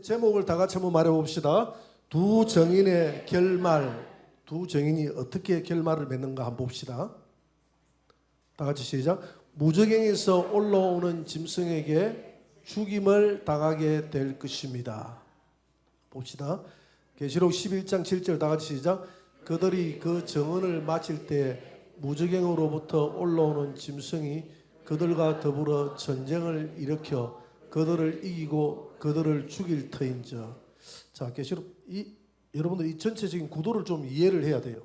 제목을 다 같이 한번 말해봅시다. 두 정인의 결말, 두 정인이 어떻게 결말을 맺는가 한번 봅시다. 다 같이 시작. 무저갱에서 올라오는 짐승에게 죽임을 당하게 될 것입니다. 봅시다. 계시록 11장 7절 다 같이 시작. 그들이 그 정언을 마칠 때 무저갱으로부터 올라오는 짐승이 그들과 더불어 전쟁을 일으켜 그들을 이기고 그들을 죽일 터인저. 자, 계시록 여러분들 이 전체적인 구도를 좀 이해를 해야 돼요.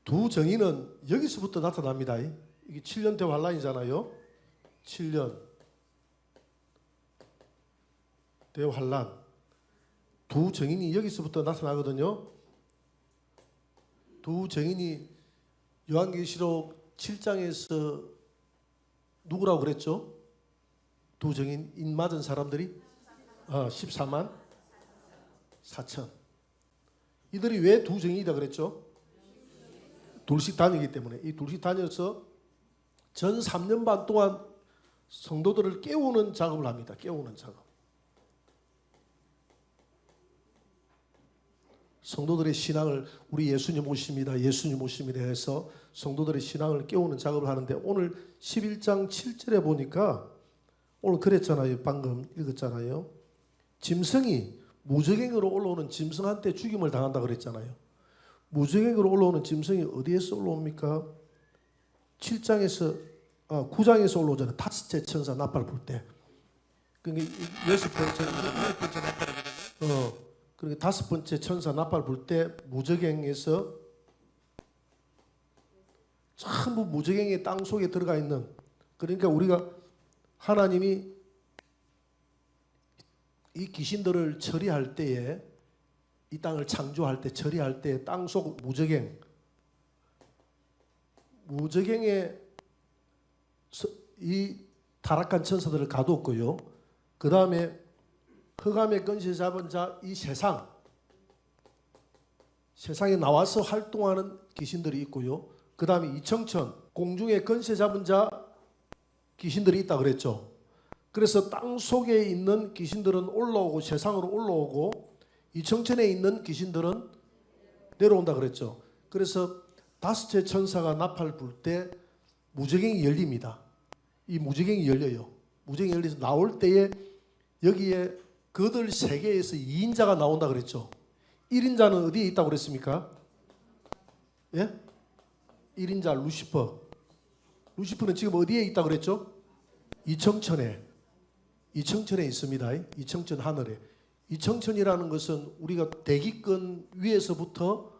두 정의는 여기서부터 나타납니다. 이게 7년 대환란이잖아요. 7년 대환란. 두 정인이 여기서부터 나타나거든요. 두 정인이 요한계시록 7장에서 누구라고 그랬죠? 두 정인 인 맞은 사람들이 14만 4천. 이들이 왜 두 정인이다 그랬죠? 둘씩 다니기 때문에. 이 둘씩 다녀서 전 3년 반 동안 성도들을 깨우는 작업을 합니다. 깨우는 작업. 성도들의 신앙을 우리 예수님 오십니다. 예수님 오십니다 해서 성도들의 신앙을 깨우는 작업을 하는데 오늘 11장 7절에 보니까 오늘 그랬잖아요. 방금 읽었잖아요. 짐승이 무저갱으로 올라오는 짐승한테 죽임을 당한다 그랬잖아요. 무저갱으로 올라오는 짐승이 어디에서 올라옵니까? 9장에서 올라오잖아요. 다섯째 천사 나팔 불 때. 그러니까 여섯 번째 나팔 그러니까 다섯 번째 천사 나팔 불 때 무저갱에서 전부 무저갱의 땅 속에 들어가 있는, 그러니까 우리가 하나님이 이 귀신들을 처리할 때에 이 땅을 창조할 때 처리할 때 땅 속 무저갱에 이 타락한 천사들을 가두었고요. 그 다음에 흑암의 권세 잡은 자 이 세상에 나와서 활동하는 귀신들이 있고요. 그 다음에 이청천 공중의 권세 잡은 자 귀신들이 있다 그랬죠. 그래서 땅 속에 있는 귀신들은 올라오고 세상으로 올라오고 이청천에 있는 귀신들은 내려온다 그랬죠. 그래서 다섯째 천사가 나팔 불 때 무저갱이 열립니다. 이 무저갱이 열려요. 무저갱이 열려서 나올 때에 여기에 그들 세계에서 2인자가 나온다 그랬죠. 1인자는 어디에 있다고 그랬습니까? 예? 1인자 루시퍼. 루시퍼는 지금 어디에 있다고 그랬죠? 이청천에 있습니다. 이청천 하늘에. 이청천이라는 것은 우리가 대기권 위에서부터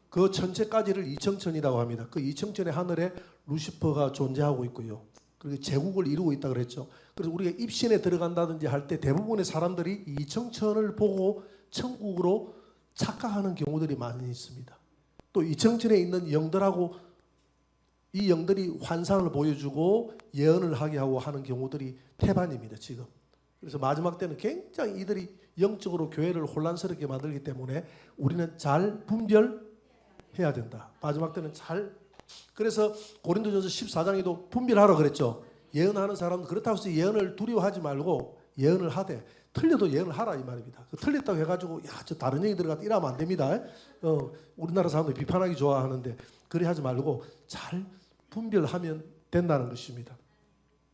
그 전체까지를 이청천이라고 합니다. 그 이청천의 하늘에 루시퍼가 존재하고 있고요. 그리고 제국을 이루고 있다 그랬죠. 그래서 우리가 입신에 들어간다든지 할 때 대부분의 사람들이 이청천을 보고 천국으로 착각하는 경우들이 많이 있습니다. 또 이청천에 있는 영들하고 이 영들이 환상을 보여주고 예언을 하게 하고 하는 경우들이 태반입니다. 지금. 그래서 마지막 때는 굉장히 이들이 영적으로 교회를 혼란스럽게 만들기 때문에 우리는 잘 분별해야 된다. 마지막 때는 잘. 그래서 고린도전서 14장에도 분별하라 그랬죠. 예언하는 사람은 그렇다고 해서 예언을 두려워하지 말고 예언을 하되 틀려도 예언을 하라 이 말입니다. 틀렸다고 해가지고 저 다른 얘기 들어가서 이러면 안 됩니다. 우리나라 사람들이 비판하기 좋아하는데 그래 하지 말고 잘 분별하면 된다는 것입니다.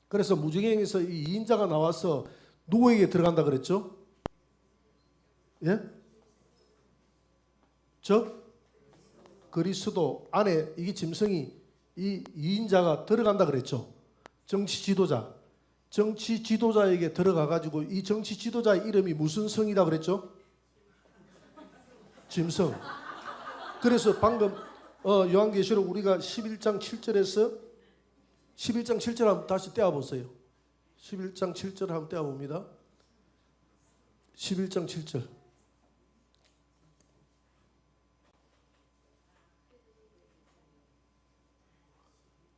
그래서 무저갱에서 이 2인자가 나와서 누구에게 들어간다 그랬죠? 예? 즉 그리스도 안에 이게 짐승이 이 2인자가 들어간다 그랬죠. 정치 지도자에게 들어가 가지고 이 정치 지도자의 이름이 무슨 성이다 그랬죠? 짐승. 그래서 방금 요한계시록 우리가 11장 7절에서 11장 7절 한번 다시 떼어 보세요. 11장 7절 한번 떼어 봅니다. 11장 7절.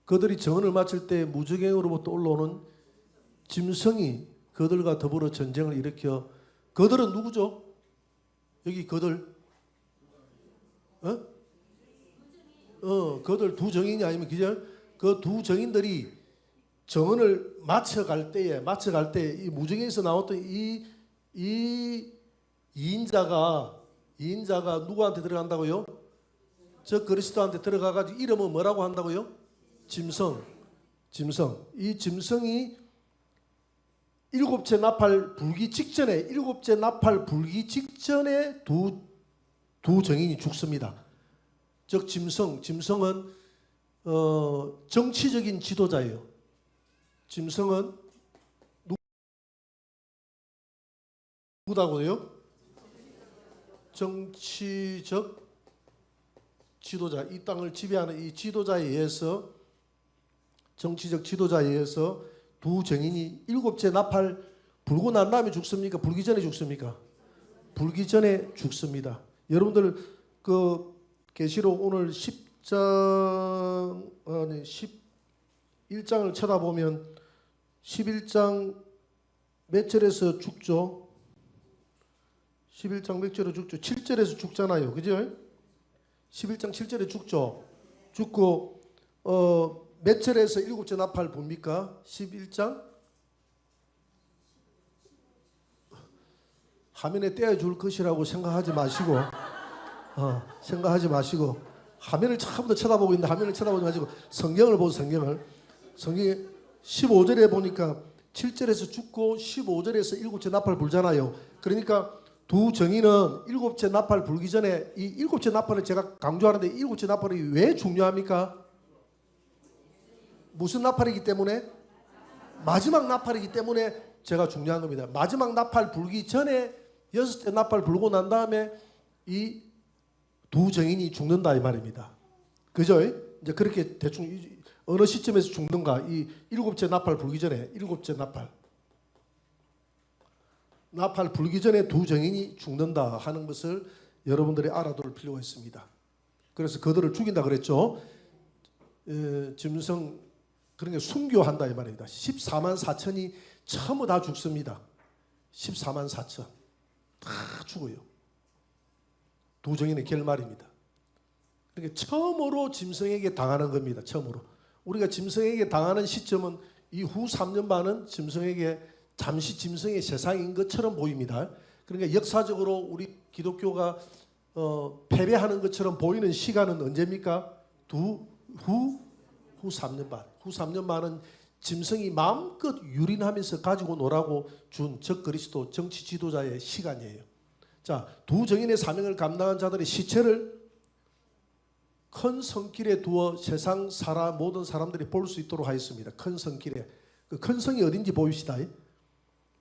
그들이 정언을 마칠 때 무저갱으로부터 올라오는 짐승이 그들과 더불어 전쟁을 일으켜. 그들은 누구죠? 여기 그들. 그들 두 정인이 아니면 그 두 정인들이 정언을 맞춰갈 때에 이 무정에서 나왔던 이 이인자가 누구한테 들어간다고요? 저 그리스도한테 들어가가지고 이름은 뭐라고 한다고요? 짐승. 이 짐승이 일곱째 나팔 불기 직전에 두 정인이 죽습니다. 즉 짐승은 정치적인 지도자예요. 짐승은 누구다고요? 정치적 지도자, 이 땅을 지배하는 이 지도자에 의해서, 정치적 지도자에 의해서 두 정인이 일곱째 나팔 불고 난 다음에 죽습니까? 불기 전에 죽습니까? 불기 전에 죽습니다. 여러분들 그 계시록 오늘 11장을 쳐다보면 11장 몇 절에서 죽죠? 11장 몇 절에 죽죠? 7절에서 죽잖아요. 그죠? 11장 7절에 죽죠. 죽고 몇 절에서 일곱째 나팔 봅니까? 11장 화면에 떼어줄 것이라고 생각하지 마시고 화면을 처음부터 쳐다보고 있는데 화면을 쳐다보지 마시고 성경을 보세요. 성경에 15절에 보니까 7절에서 죽고 15절에서 일곱째 나팔 불잖아요. 그러니까 두 정인은 일곱째 나팔 불기 전에, 이 일곱째 나팔을 제가 강조하는데 일곱째 나팔이 왜 중요합니까? 무슨 나팔이기 때문에? 마지막 나팔이기 때문에 제가 중요한 겁니다. 마지막 나팔 불기 전에 여섯째 나팔 불고 난 다음에 이 두 정인이 죽는다 이 말입니다. 그죠? 이제 그렇게 대충 어느 시점에서 죽는가? 이 일곱째 나팔 불기 전에, 일곱째 나팔 불기 전에 두 정인이 죽는다 하는 것을 여러분들이 알아둘 필요가 있습니다. 그래서 그들을 죽인다 그랬죠. 짐승 그런 게 순교한다 이 말입니다. 14만 4천이 전부 다 죽습니다. 14만 4천 다 죽어요. 두 정인의 결말입니다. 그러니까 처음으로 짐승에게 당하는 겁니다. 처음으로 우리가 짐승에게 당하는 시점은 이후 3년 반은 짐승에게 잠시 짐승의 세상인 것처럼 보입니다. 그러니까 역사적으로 우리 기독교가 패배하는 것처럼 보이는 시간은 언제입니까? 후 3년 반. 후 3년 반은 짐승이 마음껏 유린하면서 가지고 노라고 준 적그리스도 정치 지도자의 시간이에요. 자, 두 정인의 사명을 감당한 자들의 시체를 큰 성길에 두어 세상 모든 사람들이 볼 수 있도록 하였습니다. 큰 성길에. 그 큰 성이 어딘지 보입시다.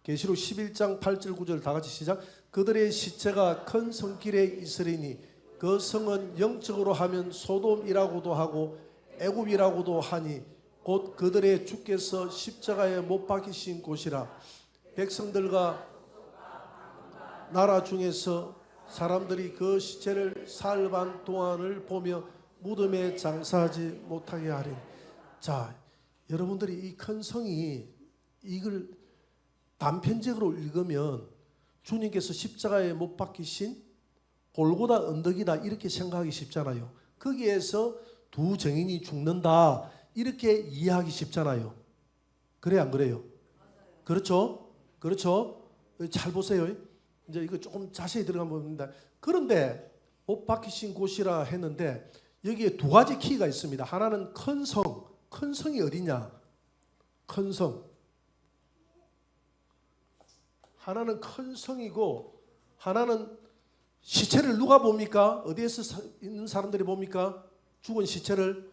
계시록 11장 8절 9절 다 같이 시작. 그들의 시체가 큰 성길에 있으리니 그 성은 영적으로 하면 소돔이라고도 하고 애굽이라고도 하니 곧 그들의 주께서 십자가에 못 박히신 곳이라. 백성들과 나라 중에서 사람들이 그 시체를 사흘 반 동안을 보며 무덤에 장사하지 못하게 하리니. 자, 여러분들이 이 큰 성이 이걸 단편적으로 읽으면 주님께서 십자가에 못 박히신 골고다 언덕이다 이렇게 생각하기 쉽잖아요. 거기에서 두 정인이 죽는다 이렇게 이해하기 쉽잖아요. 그래요, 안 그래요? 그렇죠? 잘 보세요. 이제 이거 조금 자세히 들어가면 봅니다. 그런데 못 박히신 곳이라 했는데 여기에 두 가지 키가 있습니다. 하나는 큰 성. 큰 성이 어디냐? 큰 성. 하나는 큰 성이고 하나는 시체를 누가 봅니까? 어디에서 있는 사람들이 봅니까? 죽은 시체를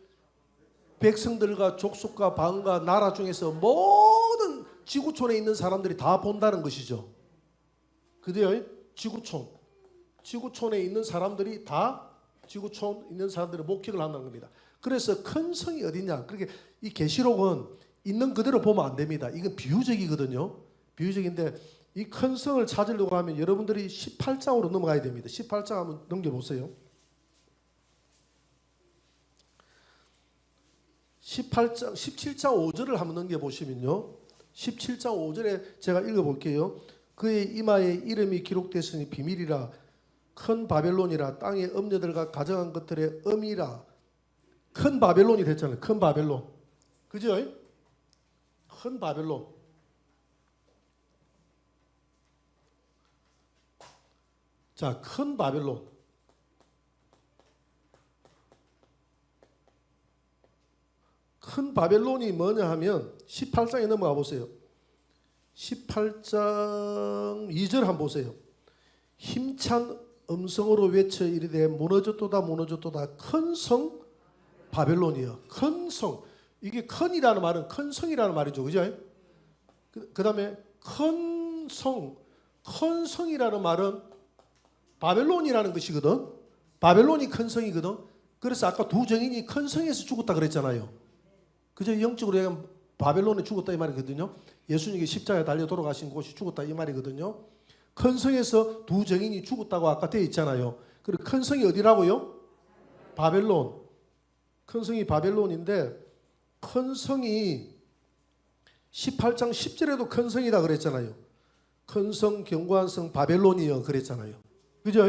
백성들과 족속과 방과 나라 중에서 모든 지구촌에 있는 사람들이 다 본다는 것이죠. 그대요? 지구촌에 있는 사람들이 다 지구촌 있는 사람들의 목격을 한다는 겁니다. 그래서 큰 성이 어디냐? 그렇게 이 계시록은 있는 그대로 보면 안 됩니다. 이건 비유적이거든요. 비유적인데 이 큰 성을 찾으려고 하면 여러분들이 18장으로 넘어가야 됩니다. 18장 한번 넘겨보세요. 17장 5절을 한번 넘겨보시면요. 17장 5절에 제가 읽어볼게요. 그의 이마에 이름이 기록됐으니 비밀이라 큰 바벨론이라 땅의 엄녀들과 가정한 것들의 엄이라. 큰 바벨론이 됐잖아요. 큰 바벨론. 그죠? 큰 바벨론. 자, 큰 바벨론. 큰 바벨론이 뭐냐 하면 18장에 넘어가 보세요. 18장 2절 한번 보세요. 힘찬 음성으로 외쳐 이르되 무너졌도다 무너졌도다 큰 성 바벨론이여. 큰 성. 이게 큰이라는 말은 큰 성이라는 말이죠. 그죠? 그 다음에 큰 성. 큰 성이라는 말은 바벨론이라는 것이거든. 바벨론이 큰 성이거든. 그래서 아까 두 정인이 큰 성에서 죽었다 그랬잖아요. 그저 영적으로 얘기하면 바벨론에 죽었다 이 말이거든요. 예수님이 십자가에 달려 돌아가신 곳이 죽었다 이 말이거든요. 큰 성에서 두 정인이 죽었다고 아까 되어 있잖아요. 그리고 큰 성이 어디라고요? 바벨론. 큰 성이 바벨론인데 큰 성이 18장 10절에도 큰 성이다 그랬잖아요. 큰 성 견고한 성 바벨론이여 그랬잖아요. 그죠?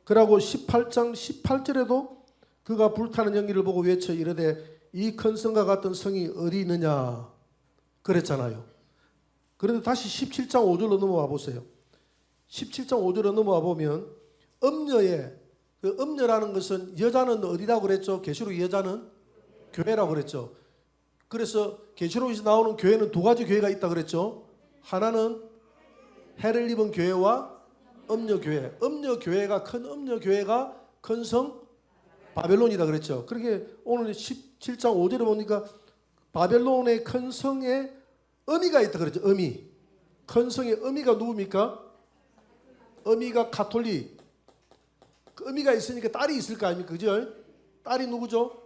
그러고 18장 18절에도 그가 불타는 연기를 보고 외쳐 이르되 이 큰 성과 같은 성이 어디 있느냐 그랬잖아요. 그런데 다시 17장 5절로 넘어와 보세요. 17장 5절로 넘어와 보면 음녀의 그 음녀라는 것은 여자는 어디라고 그랬죠? 계시록 여자는 교회라고 그랬죠. 그래서 계시록에서 나오는 교회는 두 가지 교회가 있다 그랬죠. 하나는 해를 입은 교회와 음녀교회. 음녀교회가 큰 음녀교회가 큰 성 바벨론이다 그랬죠. 그렇게 오늘 17장 5절에 보니까 바벨론의 큰 성에 어미가 있다 그랬죠. 어미. 큰 성의 어미가 누굽니까? 어미가 가톨릭. 그 어미가 있으니까 딸이 있을 거 아닙니까? 그죠? 딸이 누구죠?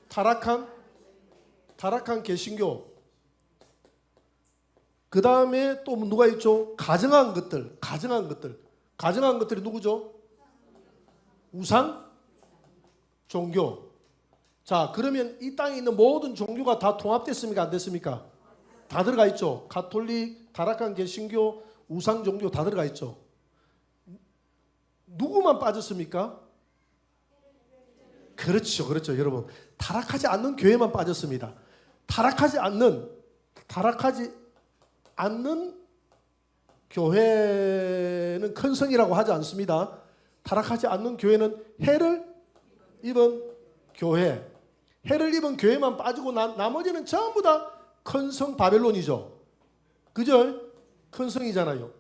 타락한 개신교. 그 다음에 또 누가 있죠? 가정한 것들. 가정한 것들이 누구죠? 우상? 종교. 자, 그러면 이 땅에 있는 모든 종교가 다 통합됐습니까? 안 됐습니까? 다 들어가 있죠. 가톨릭, 타락한 개신교, 우상 종교 다 들어가 있죠. 누구만 빠졌습니까? 그렇죠. 여러분. 타락하지 않는 교회만 빠졌습니다. 타락하지 않는 교회는 큰 성이라고 하지 않습니다. 타락하지 않는 교회는 해를 입은 교회. 해를 입은 교회만 빠지고 나머지는 전부 다 큰 성 바벨론이죠. 그죠? 큰 성이잖아요.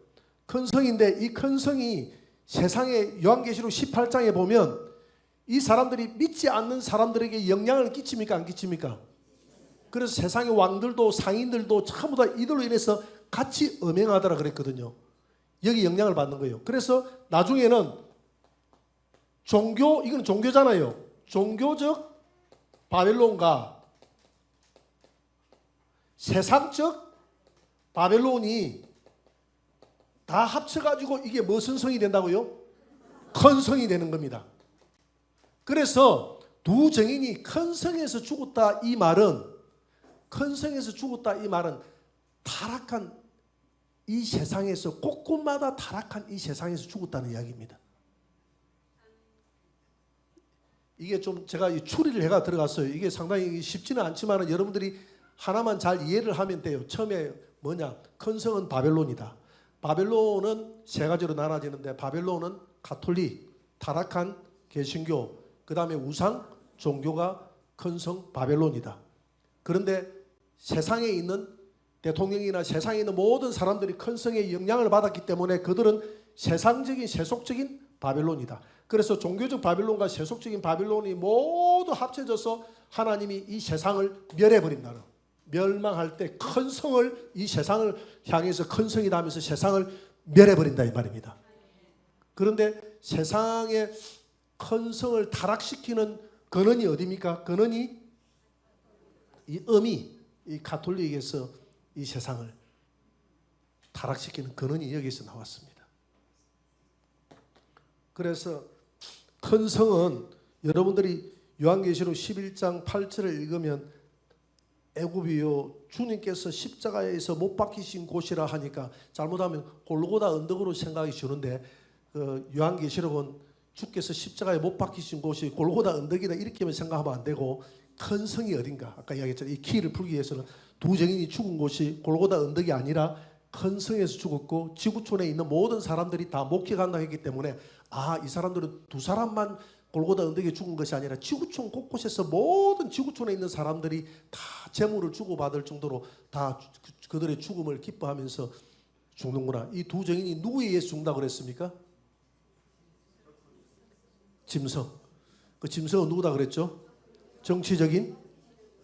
큰 성인데 이 큰 성이 세상에 요한계시록 18장에 보면 이 사람들이 믿지 않는 사람들에게 영향을 끼칩니까? 안 끼칩니까? 그래서 세상의 왕들도 상인들도 전부 다 이들로 인해서 같이 음행하더라 그랬거든요. 여기 영향을 받는 거예요. 그래서 나중에는 이건 종교잖아요. 종교적 바벨론과 세상적 바벨론이 다 합쳐가지고 이게 무슨 성이 된다고요? 큰 성이 되는 겁니다. 그래서 두 정인이 큰 성에서 죽었다 이 말은 타락한 이 세상에서 곳곳마다 타락한 이 세상에서 죽었다는 이야기입니다. 이게 좀 제가 추리를 해가 들어갔어요. 이게 상당히 쉽지는 않지만 여러분들이 하나만 잘 이해를 하면 돼요. 처음에 뭐냐? 큰 성은 바벨론이다. 바벨론은 세 가지로 나눠지는데 바벨론은 가톨릭, 타락한 개신교, 그 다음에 우상, 종교가 큰 성 바벨론이다. 그런데 세상에 있는 대통령이나 세상에 있는 모든 사람들이 큰 성의 영향을 받았기 때문에 그들은 세상적인 세속적인 바벨론이다. 그래서 종교적 바벨론과 세속적인 바벨론이 모두 합쳐져서 하나님이 이 세상을 멸해버린다는, 멸망할 때 큰 성을, 이 세상을 향해서 큰 성이다 하면서 세상을 멸해버린다 이 말입니다. 그런데 세상의 큰 성을 타락시키는 근원이 어디입니까? 근원이 이 어미, 이 가톨릭에서 이 세상을 타락시키는 근원이 여기서 나왔습니다. 그래서 큰 성은 여러분들이 요한계시록 11장 8절을 읽으면 애굽이요 주님께서 십자가에서 못 박히신 곳이라 하니까 잘못하면 골고다 언덕으로 생각이 주는데 요한계시록은 주께서 십자가에 못 박히신 곳이 골고다 언덕이다 이렇게만 생각하면 안 되고 큰 성이 어딘가 아까 이야기했잖아요. 이 키를 풀기 위해서는 두 증인이 죽은 곳이 골고다 언덕이 아니라 큰 성에서 죽었고 지구촌에 있는 모든 사람들이 다 목격한다 했기 때문에 이 사람들은 두 사람만 골고다 언덕에 죽은 것이 아니라 지구촌 곳곳에서 모든 지구촌에 있는 사람들이 다 재물을 주고받을 정도로 다 그들의 죽음을 기뻐하면서 죽는구나. 이 두 증인이 누구에 의해 죽는다고 그랬습니까? 짐승. 그 짐승은 누구다 그랬죠? 정치적인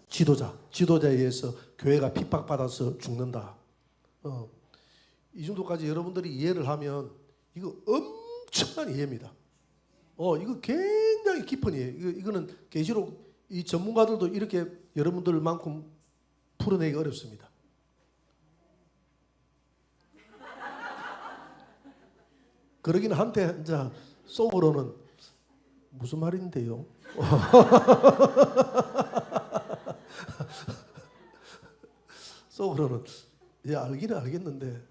지도자에 의해서 교회가 핍박받아서 죽는다. 이 정도까지 여러분들이 이해를 하면 이거 엄청난 이해입니다. 이거 굉장히 깊은 이해. 이거는 계시록 이 전문가들도 이렇게 여러분들만큼 풀어내기 어렵습니다. 그러긴 한데 이제 속으로는 무슨 말인데요? 속으로는 알기는 알겠는데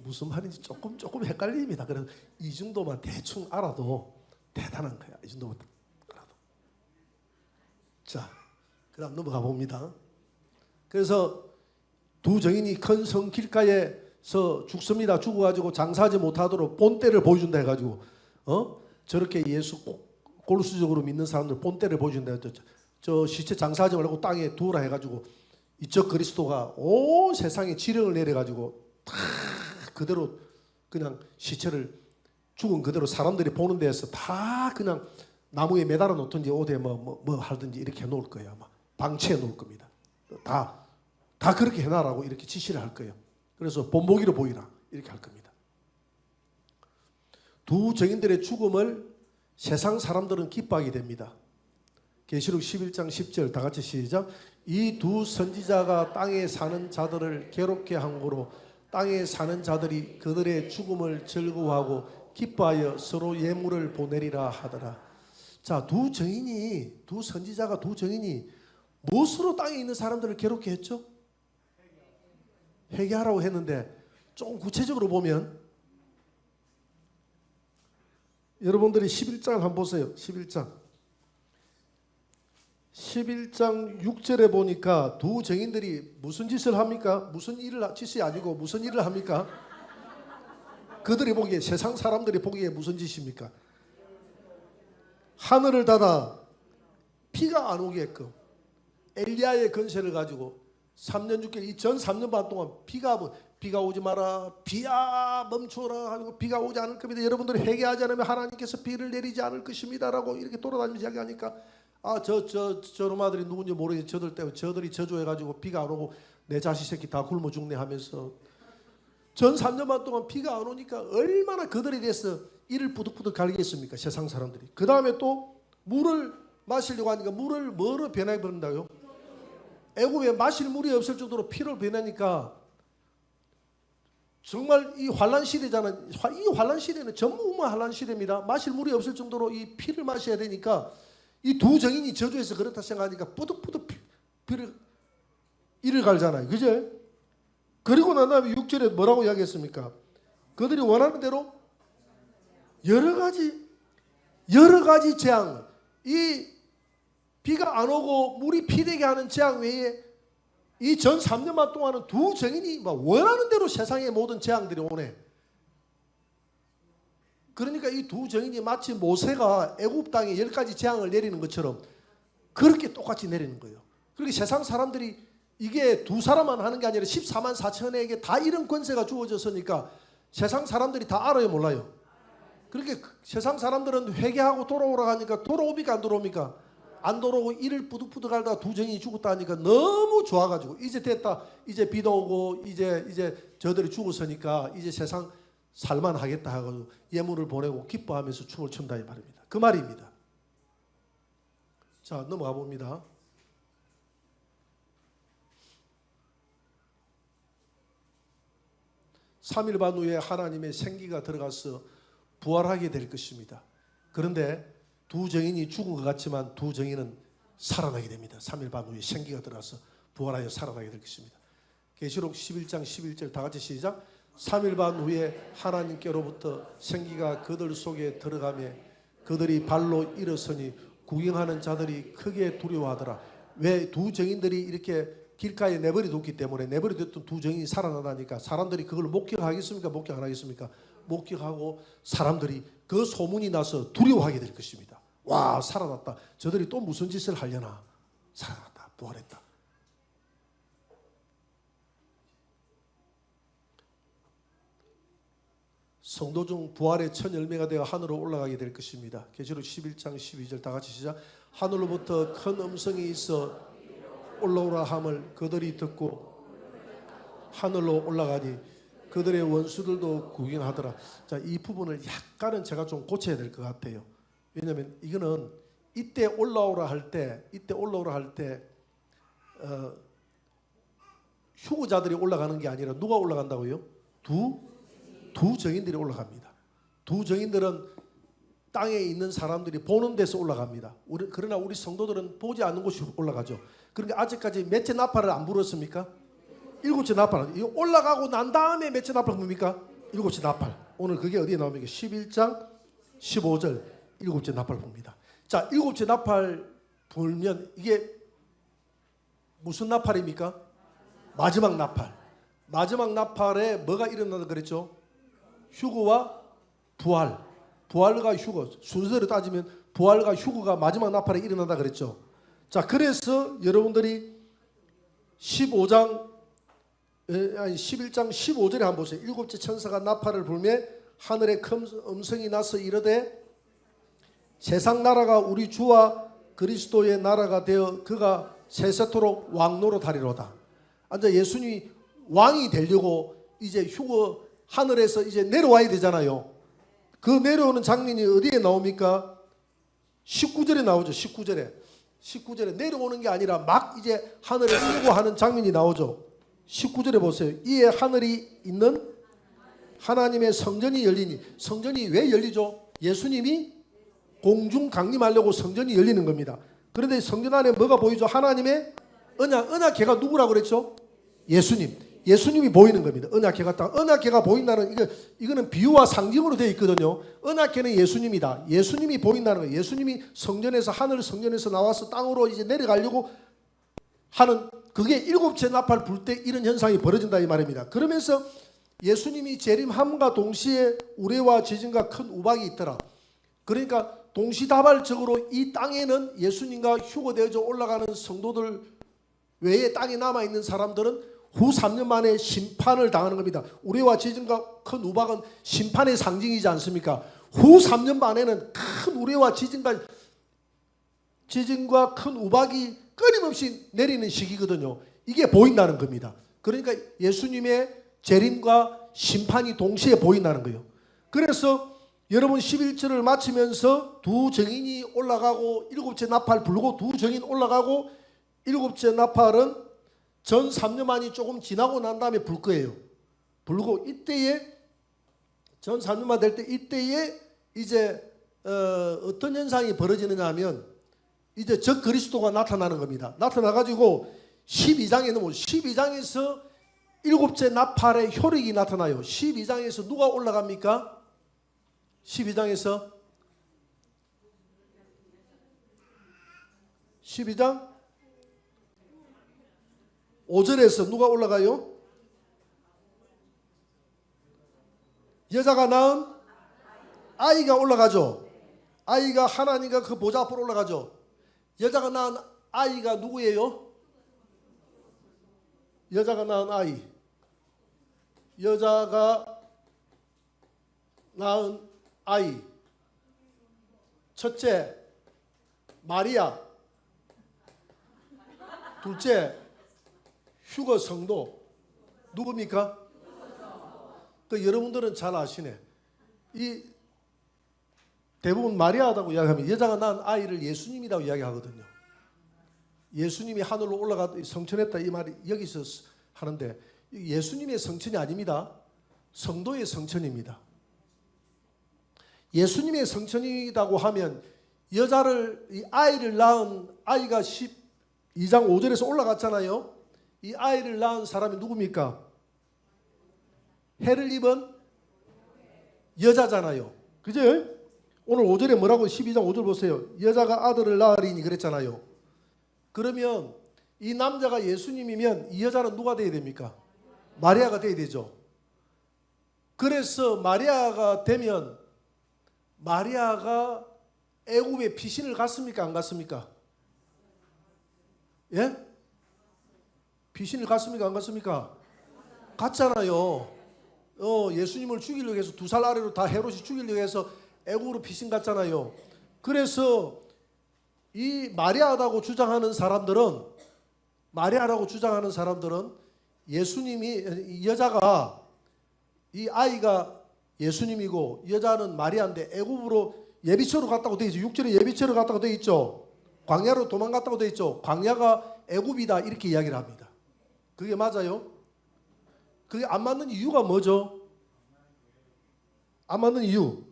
무슨 말인지 조금 헷갈립니다. 그래서 이 정도만 대충 알아도 대단한 거야. 이 정도만 알아도. 자, 그다음 넘어가 봅니다. 그래서 두 증인이 큰 성 길가에서 죽습니다. 죽어가지고 장사하지 못하도록 본때를 보여준다 해가지고 저렇게 예수 골수적으로 믿는 사람들 본때를 보여준다. 저 시체 장사하지 말고 땅에 두어라 해가지고 이적 그리스도가 온 세상에 지령을 내려가지고 다 그대로 그냥 시체를 죽은 그대로 사람들이 보는 데에서 다 그냥 나무에 매달아 놓든지 어디에 뭐 하든지 이렇게 해놓을 거예요. 아마 방치해 놓을 겁니다. 다 그렇게 해놔라고 이렇게 지시를 할 거예요. 그래서 본보기로 보이라 이렇게 할 겁니다. 두 증인들의 죽음을 세상 사람들은 기뻐하게 됩니다. 계시록 11장 10절 다 같이 시작. 이 두 선지자가 땅에 사는 자들을 괴롭게 한 거로 땅에 사는 자들이 그들의 죽음을 즐거워하고 기뻐하여 서로 예물을 보내리라 하더라. 자, 두 선지자가 두 증인이 무엇으로 땅에 있는 사람들을 괴롭게 했죠? 회개하라고 했는데 좀 구체적으로 보면 여러분들이 11장을 한번 보세요. 11장 6절에 보니까 두 증인들이 무슨 짓을 합니까? 짓이 아니고 무슨 일을 합니까? 그들이 보기에 세상 사람들이 보기에 무슨 짓입니까? 하늘을 닫아 비가 안 오게끔 엘리야의 권세를 가지고 3년 6개월 이 전 3년 반 동안 비가 오지 마라, 비야 멈춰라 하고 비가 오지 않을 겁니다. 여러분들이 회개하지 않으면 하나님께서 비를 내리지 않을 것입니다라고 이렇게 돌아다니면서 이야기하니까 저놈아들이 누군지 모르겠는데 저들이 저주해가지고 비가 안 오고 내 자식 새끼 다 굶어 죽네 하면서 전 3년 반 동안 비가 안 오니까 얼마나 그들에 대해서 이를 부득부득 갈겠습니까? 세상 사람들이. 그 다음에 또 물을 마시려고 하니까 물을 뭐로 변해 버린다고요? 애굽에 마실 물이 없을 정도로 피를 변하니까 정말 이 환란 시대잖아요. 이 환란 시대는 전부 환란 시대입니다. 마실 물이 없을 정도로 이 피를 마셔야 되니까 이 두 증인이 저주해서 그렇다 생각하니까 뿌득뿌득 이를 갈잖아요. 그죠? 그리고 난 다음에 6절에 뭐라고 이야기했습니까? 그들이 원하는 대로 여러 가지 재앙, 이 비가 안 오고 물이 피되게 하는 재앙 외에 이 전 3년만 동안은 두 증인이 원하는 대로 세상의 모든 재앙들이 오네. 그러니까 이 두 증인이 마치 모세가 애굽 땅에 10가지 재앙을 내리는 것처럼 그렇게 똑같이 내리는 거예요. 그렇게 세상 사람들이 이게 두 사람만 하는 게 아니라 14만 4천에게 다 이런 권세가 주어졌으니까 세상 사람들이 다 알아요, 몰라요? 그렇게 세상 사람들은 회개하고 돌아오라 하니까 돌아옵니까 안 돌아옵니까? 안 돌아오고 이를 뿌득뿌득 하다가 두 증인이 죽었다 하니까 너무 좋아가지고 이제 됐다, 이제 비도 오고 이제 저들이 죽었으니까 이제 세상 살만하겠다 하고 예물을 보내고 기뻐하면서 춤을 춘다 이 말입니다. 그 말입니다. 자, 넘어가 봅니다. (3일) 반 후에 하나님의 생기가 들어가서 부활하게 될 것입니다. 그런데 두 증인이 죽은 것 같지만 두 증인은 살아나게 됩니다. 3일 반 후에 생기가 들어가서 부활하여 살아나게 될 것입니다. 계시록 11장 11절 다 같이 시작. 3일 반 후에 하나님께로부터 생기가 그들 속에 들어가며 그들이 발로 일어서니 구경하는 자들이 크게 두려워하더라. 왜 두 증인들이 이렇게 길가에 내버려 뒀기 때문에 내버려 뒀던 두 증인이 살아나다니까 사람들이 그걸 목격하겠습니까? 목격 안 하겠습니까? 목격하고 사람들이 그 소문이 나서 두려워하게 될 것입니다. 와, 살아났다. 저들이 또 무슨 짓을 하려나. 살아났다. 부활했다. 성도 중 부활의 첫 열매가 되어 하늘로 올라가게 될 것입니다. 계시록 11장 12절 다 같이 시작. 하늘로부터 큰 음성이 있어 올라오라 함을 그들이 듣고 하늘로 올라가니 그들의 원수들도 구경하더라. 자, 이 부분을 약간은 제가 좀 고쳐야 될 것 같아요. 왜냐하면 이거는 이때 올라오라 할 때 휴거자들이 올라가는 게 아니라 누가 올라간다고요? 두 증인들이 올라갑니다. 두 증인들은 땅에 있는 사람들이 보는 데서 올라갑니다. 그러나 우리 성도들은 보지 않는 곳이 올라가죠. 그러니까 아직까지 몇째 나팔을 안 불었습니까? 7째 나팔. 이거 올라가고 난 다음에 몇째 나팔 붑니까? 7째 나팔. 오늘 그게 어디에 나옵니까? 11장 15절 7째 나팔 붑니다. 자, 7째 나팔 불면 이게 무슨 나팔입니까? 마지막 나팔. 마지막 나팔에 뭐가 일어나다 그랬죠? 휴거와 부활. 부활과 휴거. 순서로 따지면 부활과 휴거가 마지막 나팔에 일어나다 그랬죠. 자, 그래서 여러분들이 11장 15절에 한번 보세요. 7째 천사가 나팔을 불며 하늘에 큰 음성이 나서 이르되 세상 나라가 우리 주와 그리스도의 나라가 되어 그가 세세토록 왕노릇하리로다. 앉아 예수님이 왕이 되려고 이제 휴거 하늘에서 이제 내려와야 되잖아요. 그 내려오는 장면이 어디에 나옵니까? 19절에 나오죠. 19절에 내려오는 게 아니라 막 이제 하늘에 쓰고 하는 장면이 나오죠. 19절에 보세요. 이에 하늘이 있는 하나님의 성전이 열리니. 성전이 왜 열리죠? 예수님이 공중 강림하려고 성전이 열리는 겁니다. 그런데 성전 안에 뭐가 보이죠? 하나님의 언약궤가 누구라고 그랬죠? 예수님이 보이는 겁니다. 언약궤가 보인다는 이거는 비유와 상징으로 되어 있거든요. 언약궤는 예수님이다. 예수님이 보인다는 거예요. 예수님이 성전에서 하늘 성전에서 나와서 땅으로 이제 내려가려고 하는 그게 7째 나팔 불 때 이런 현상이 벌어진다 이 말입니다. 그러면서 예수님이 재림함과 동시에 우레와 지진과 큰 우박이 있더라. 그러니까 동시다발적으로 이 땅에는 예수님과 휴거되어져 올라가는 성도들 외에 땅에 남아있는 사람들은 후 3년 만에 심판을 당하는 겁니다. 우레와 지진과 큰 우박은 심판의 상징이지 않습니까? 후 3년 만에는 큰 우레와 지진과 큰 우박이 끊임없이 내리는 시기거든요. 이게 보인다는 겁니다. 그러니까 예수님의 재림과 심판이 동시에 보인다는 거예요. 그래서 여러분 11절을 마치면서 두 증인이 올라가고 7째 나팔 불고 두 증인 올라가고 7째 나팔은 전 3년만이 조금 지나고 난 다음에 불 거예요. 불고 이때에 전 3년만 될 때 이때에 이제 어떤 현상이 벌어지느냐 하면 이제 적 그리스도가 나타나는 겁니다. 나타나가지고 12장에서 7째 나팔의 효력이 나타나요. 12장에서 누가 올라갑니까? 12장 5절에서 누가 올라가요? 여자가 낳은 아이가 올라가죠. 아이가 하나님과 그 보좌 앞으로 올라가죠. 여자가 낳은 아이가 누구예요? 여자가 낳은 아이. 여자가 낳은 아이. 첫째 마리아. 둘째 휴거 성도. 누굽니까? 그 여러분들은 잘 아시네. 이 대부분 마리아라고 이야기하면 여자가 낳은 아이를 예수님이라고 이야기하거든요. 예수님이 하늘로 올라가 성천했다 이 말이 여기서 하는데 예수님의 성천이 아닙니다. 성도의 성천입니다. 예수님의 성천이라고 하면 이 아이를 낳은 아이가 12장 5절에서 올라갔잖아요. 이 아이를 낳은 사람이 누굽니까? 해를 입은 여자잖아요. 그죠? 오늘 5절에 뭐라고 12장 5절 보세요. 여자가 아들을 낳으리니 그랬잖아요. 그러면 이 남자가 예수님이면 이 여자는 누가 돼야 됩니까? 마리아가 돼야 되죠. 그래서 마리아가 되면 마리아가 애굽에 피신을 갔습니까? 안 갔습니까? 예? 피신을 갔습니까? 안 갔습니까? 갔잖아요. 예수님을 죽이려고 해서 2살 아래로 다 헤롯이 죽이려고 해서 애굽으로 피신 갔잖아요. 그래서 이 마리아라고 주장하는 사람들은 예수님이, 이 여자가, 이 아이가 예수님이고 여자는 마리아인데 애굽으로 예비처로 갔다고 되어 있죠. 6절에 예비처로 갔다고 되어 있죠. 광야로 도망갔다고 되어 있죠. 광야가 애굽이다 이렇게 이야기를 합니다. 그게 맞아요? 그게 안 맞는 이유가 뭐죠? 안 맞는 이유.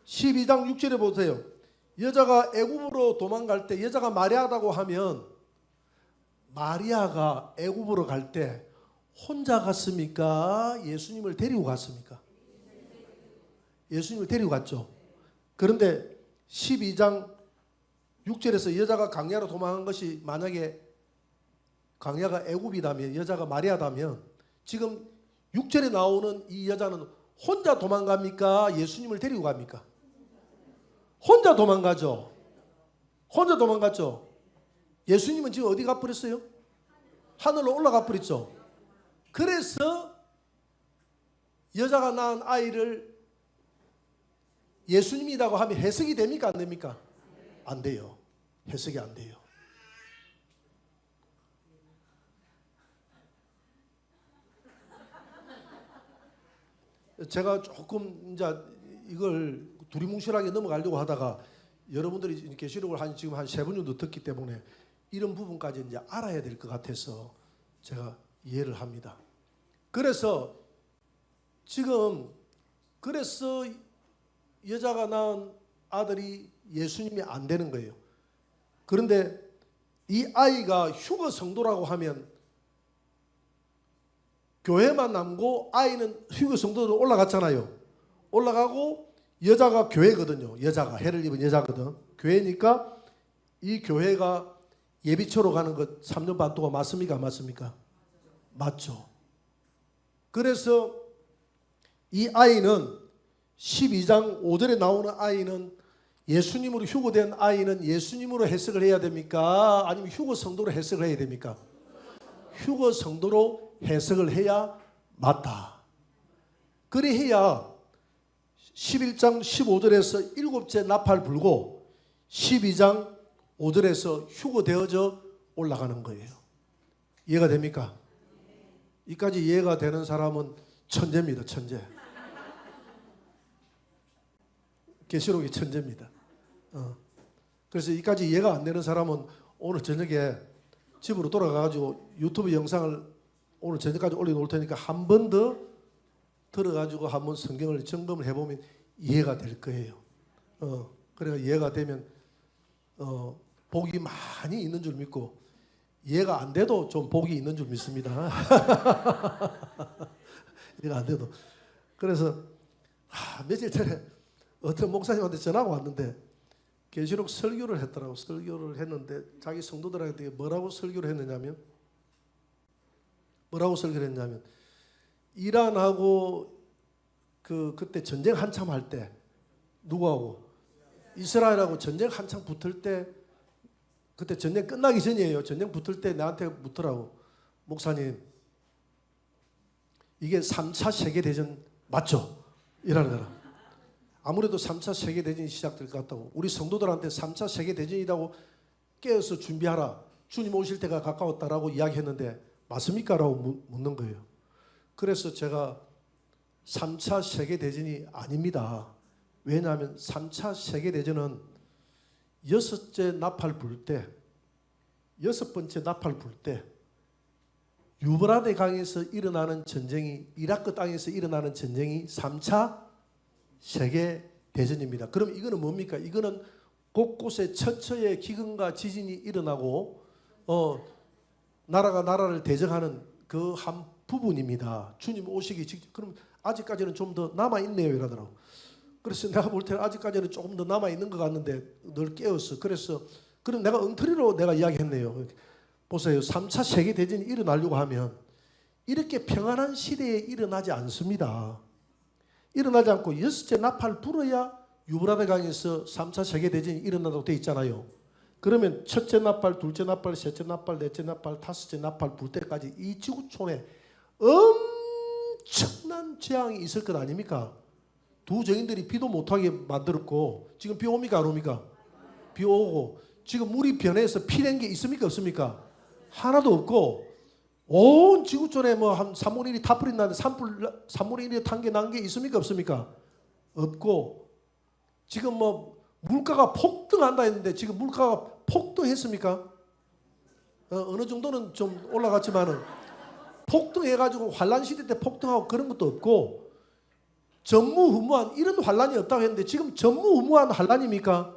12장 6절에 보세요. 여자가 애굽으로 도망갈 때 여자가 마리아라고 하면 마리아가 애굽으로 갈 때 혼자 갔습니까? 예수님을 데리고 갔습니까? 예수님을 데리고 갔죠. 그런데 12장 6절에서 여자가 광야로 도망한 것이 만약에 광야가 애굽이다면 여자가 마리아다면 지금 6절에 나오는 이 여자는 혼자 도망갑니까? 예수님을 데리고 갑니까? 혼자 도망가죠. 혼자 도망갔죠. 예수님은 지금 어디 가버렸어요? 하늘로 올라가 버렸죠. 그래서 여자가 낳은 아이를 예수님이라고 하면 해석이 됩니까? 안 됩니까? 안 돼요. 해석이 안 돼요. 제가 조금 이제 이걸 두리뭉실하게 넘어가려고 하다가 여러분들이 계시록을 지금 한 3번 정도 듣기 때문에 이런 부분까지 이제 알아야 될 것 같아서 제가 이해를 합니다. 그래서 지금 여자가 낳은 아들이 예수님이 안 되는 거예요. 그런데 이 아이가 휴거 성도라고 하면 교회만 남고 아이는 휴거 성도로 올라갔잖아요. 올라가고 여자가 교회거든요. 여자가 해를 입은 여자거든. 교회니까 이 교회가 예비처로 가는 것 3년 반 동안 맞습니까? 안 맞습니까? 맞죠. 그래서 이 아이는 12장 5절에 나오는 아이는 예수님으로 휴거된 아이는 예수님으로 해석을 해야 됩니까? 아니면 휴거 성도로 해석을 해야 됩니까? 휴거 성도로 해석을 해야 맞다. 그래야 11장 15절에서 7째 나팔 불고 12장 5절에서 휴거되어져 올라가는 거예요. 이해가 됩니까? 이까지 이해가 되는 사람은 천재입니다. 천재. 계시록이 천재입니다. 그래서 이까지 이해가 안 되는 사람은 오늘 저녁에 집으로 돌아가가지고 유튜브 영상을 오늘 저녁까지 올려놓을 테니까 한 번 더 들어가지고 한번 성경을 점검을 해보면 이해가 될 거예요. 그래가 이해가 되면 복이 많이 있는 줄 믿고 이해가 안 돼도 좀 복이 있는 줄 믿습니다. 이해가 안 돼도. 그래서 며칠 전에 어떤 목사님한테 전화가 왔는데 계시록 설교를 했더라고. 설교를 했는데 자기 성도들한테 뭐라고 설교를 했느냐면 이란하고 그때 전쟁 한참 할 때 누구하고? 이스라엘하고 전쟁 한참 붙을 때 그때 전쟁 끝나기 전이에요. 전쟁 붙을 때 나한테 묻더라고. 목사님 이게 3차 세계대전 맞죠? 이라는 거라. 아무래도 3차 세계대전이 시작될 것 같다고. 우리 성도들한테 3차 세계대전이라고 깨어서 준비하라. 주님 오실 때가 가까웠다라고 이야기했는데 맞습니까? 라고 묻는 거예요. 그래서 제가 3차 세계대전이 아닙니다. 왜냐하면 3차 세계대전은 6째 나팔 불 때, 6번째 나팔 불 때 유브라데 강에서 일어나는 전쟁이, 이라크 땅에서 일어나는 전쟁이 3차 세계대전입니다. 그럼 이거는 뭡니까? 이거는 곳곳에 처처의 기근과 지진이 일어나고 나라가 나라를 대적하는 그 한 부분입니다. 주님 오시기 직전. 그럼 아직까지는 좀 더 남아있네요 이러더라고. 그래서 내가 볼 때는 아직까지는 조금 더 남아있는 것 같는데 늘 깨웠어. 그래서 그럼 내가 엉터리로 내가 이야기했네요. 보세요. 3차 세계대전이 일어나려고 하면 이렇게 평안한 시대에 일어나지 않습니다. 일어나지 않고 여섯째 나팔 불어야 유브라데 강에서 3차 세계대전이 일어난다고 되어 있잖아요. 그러면 첫째 나팔, 둘째 나팔, 셋째 나팔, 넷째 나팔, 다섯째 나팔 불 때까지 이 지구촌에 엄청난 재앙이 있을 것 아닙니까? 두 정인들이 비도 못하게 만들었고 지금 비 옵니까 안 옵니까? 비 오고 지금 물이 변해서 피낸 게 있습니까 없습니까? 하나도 없고 온 지구촌에 뭐 한 3분의 1이 다 뿌린다는데 3분의 1이 탄 게 난 게 있습니까 없습니까? 없고 지금 뭐 물가가 폭등한다 했는데 지금 물가가 폭등했습니까? 어느 정도는 좀 올라갔지만은 폭등해가지고 환란 시대 때 폭등하고 그런 것도 없고 전무후무한 이런 환란이 없다고 했는데 지금 전무후무한 환란입니까?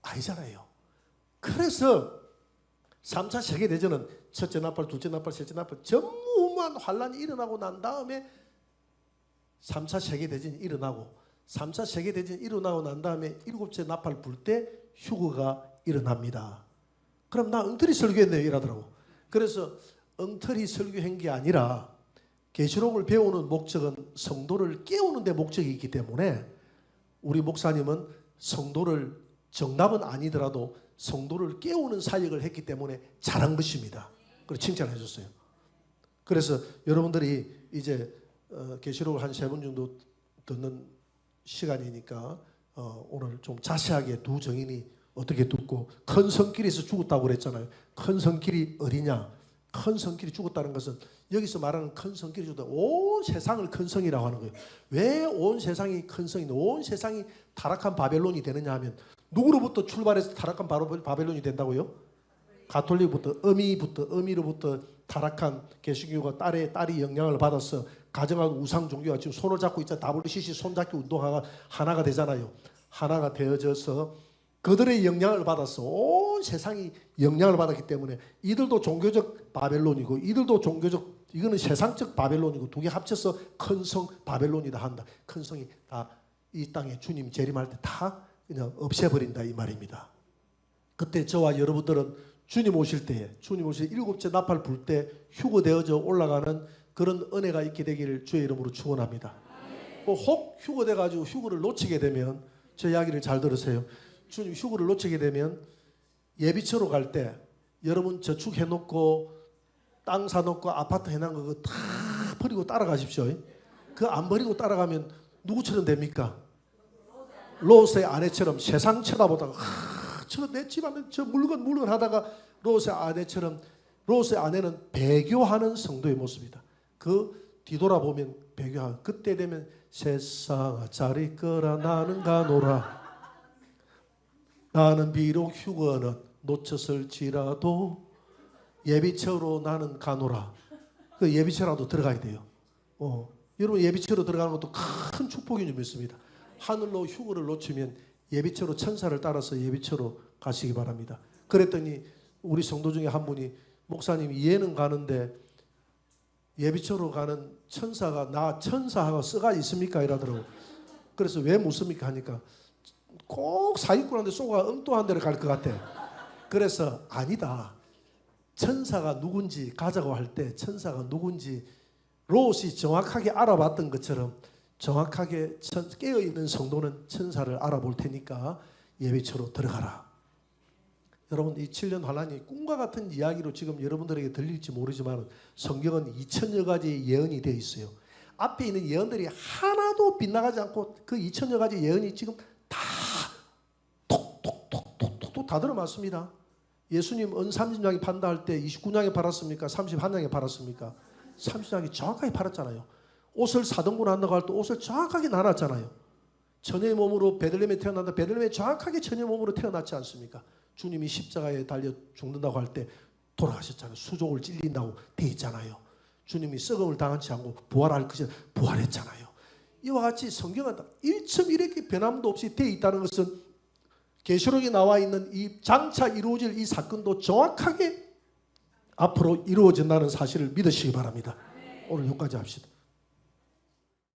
아니잖아요. 그래서 3차 세계대전은 첫째 나팔, 둘째 나팔, 셋째 나팔 전무후무한 환란이 일어나고 난 다음에 3차 세계대전이 일어나고 3차 세계대전이 일어나고 난 다음에 일곱째 나팔 불 때 휴거가 일어납니다. 그럼 나 엉터리 설교했네요 이러더라고. 그래서 엉터리 설교한 게 아니라 계시록을 배우는 목적은 성도를 깨우는 데 목적이 있기 때문에 우리 목사님은 성도를 정답은 아니더라도 성도를 깨우는 사역을 했기 때문에 잘한 것입니다. 그래서 칭찬해 줬어요. 그래서 여러분들이 이제 계시록을 한 3번 정도 듣는 시간이니까 오늘 좀 자세하게 두 정인이 어떻게 듣고 큰 성길에서 죽었다고 그랬잖아요. 큰 성길이 어디냐? 큰 성길이 죽었다는 것은 여기서 말하는 큰 성길이 죽었다. 온 세상을 큰 성이라고 하는 거예요. 왜 온 세상이 큰 성인데 온 세상이 타락한 바벨론이 되느냐 하면 누구로부터 출발해서 타락한 바벨론이 된다고요? 가톨릭부터 어미로부터 타락한 개신교가 딸이 영향을 받아서 가정하고 우상 종교가 지금 손을 잡고 있자 WCC 손잡기 운동화가 하나가 되잖아요. 하나가 되어져서 그들의 영향을 받아서 온 세상이 영향을 받았기 때문에 이들도 종교적 바벨론이고 이들도 종교적 이거는 세상적 바벨론이고 두 개 합쳐서 큰 성 바벨론이다 한다. 큰 성이 다 이 땅에 주님 재림할 때 다 그냥 없애버린다 이 말입니다. 그때 저와 여러분들은 주님 오실 때에 일곱째 나팔 불 때 휴거되어져 올라가는 그런 은혜가 있게 되기를 주의 이름으로 축원합니다. 혹 휴거돼가지고 휴거를 놓치게 되면 저 이야기를 잘 들으세요. 주님 휴거를 놓치게 되면 예비처로 갈 때 여러분 저축해놓고 땅 사놓고 아파트 해놓은 거 다 버리고 따라가십시오. 그 안 버리고 따라가면 누구처럼 됩니까? 롯의 아내처럼 세상 쳐다보다가 저 내 집 안에 저 물건 하다가 롯의 아내처럼 롯의 아내는 배교하는 성도의 모습이다. 그 뒤돌아보면 배교하는 그때 되면 세상아 잘 있거라 나는 가노라 나는 비록 휴거는 놓쳤을지라도 예비처로 나는 가노라. 그 예비처라도 들어가야 돼요. 여러분 예비처로 들어가는 것도 큰 축복인 줄 믿습니다. 하늘로 휴거를 놓치면 예비처로 천사를 따라서 예비처로 가시기 바랍니다. 그랬더니 우리 성도 중에 한 분이 목사님 이해는 가는데 예비처로 가는 천사가 나 천사하고 써가 있습니까? 이러더라고. 그래서 왜 묻습니까? 하니까 꼭 사기꾼한테 쏘가 엉뚱한 데를 갈 것 같아. 그래서 아니다. 천사가 누군지 가자고 할 때 천사가 누군지 롯이 정확하게 알아봤던 것처럼 정확하게 깨어있는 성도는 천사를 알아볼 테니까 예배처로 들어가라. 여러분 이 7년 환란이 꿈과 같은 이야기로 지금 여러분들에게 들릴지 모르지만 성경은 2000여 가지의 예언이 되어 있어요. 앞에 있는 예언들이 하나도 빗나가지 않고 그 2000여 가지 예언이 지금 다 톡톡톡톡톡 다 들어맞습니다. 예수님 은 30냥에 판다 할 때 29냥에 팔았습니까? 31냥에 팔았습니까? 30냥에 정확하게 팔았잖아요. 옷을 4등분 한다고 할 때 옷을 정확하게 나눴잖아요. 처녀의 몸으로 베들레헴에 태어난다. 베들레헴에 정확하게 처녀의 몸으로 태어났지 않습니까? 주님이 십자가에 달려 죽는다고 할 때 돌아가셨잖아요. 수족을 찔린다고 돼 있잖아요. 주님이 썩음을 당하지 않고 부활할 것이 부활했잖아요. 이와 같이 성경은 1.1의 변함도 없이 돼 있다는 것은 계시록에 나와 있는 이 장차 이루어질 이 사건도 정확하게 앞으로 이루어진다는 사실을 믿으시기 바랍니다. 오늘 여기까지 합시다.